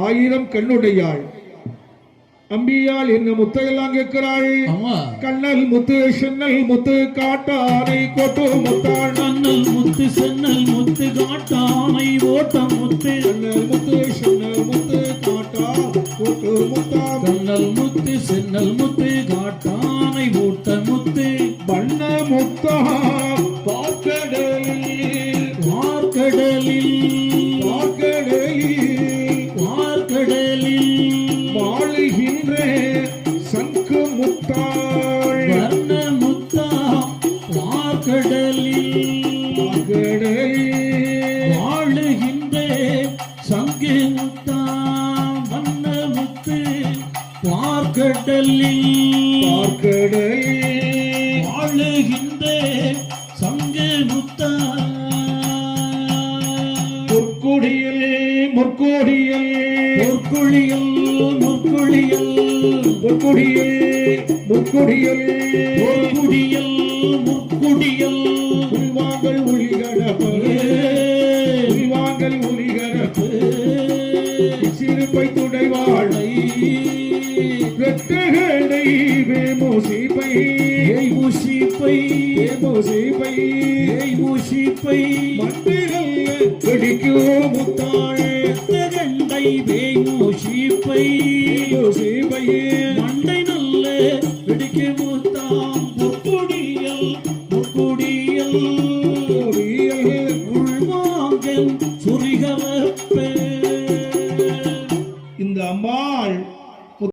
ஆயிரம் கண்ணுடையாள் அம்பியாள் என்ன முத்தையெல்லாம் கேட்கிறாள். கண்ணல் முத்து சென்னல் முத்து காட்டானை கோட்டு முத்தாள். கண்ணல் முத்து சென்னல் முத்து காட்டானை ஓட்ட முத்து. கண்ணல் முத்து சென்னல் முத்து காட்டா கோட்டு முத்தா. கண்ணல் முத்து சென்னல் முத்து காட்டானை ஓட்ட முத்து. வண்ண முத்தா பார்க்கடலில் பார்க்கடலில் பார்க்கடலில் பார்க்கடலில் வாழுகின்ற சங்கு முத்தாள். வர்ண முத்தா பார்க்கடலில் பார்க்கடலில் வாழுகின்ற சங்கு முத்தா. வண்ண முத்து பார்க்கடலில் பார்க்கடலில் வாழுகின்ற சங்கு முத்தா. முற்குடியில் முற்குடியில் பொற்குழியல் முற்குழியல் முற்குடியில் முற்குடியில் பொற்குடியல் முற்குடியல் உள்வாங்கல் ஒளிகடப்பு உள்வாங்கல் ஒளிகடப்பு சிறுப்பை துடைவாழை வெட்டுகளை வேமோசிப்பை மூசிப்பை வேமோசிப்பை மூசிப்பை மண்டிகள் பிடிக்கும் முத்தாள். கண்டை வேய் மூசிப்பை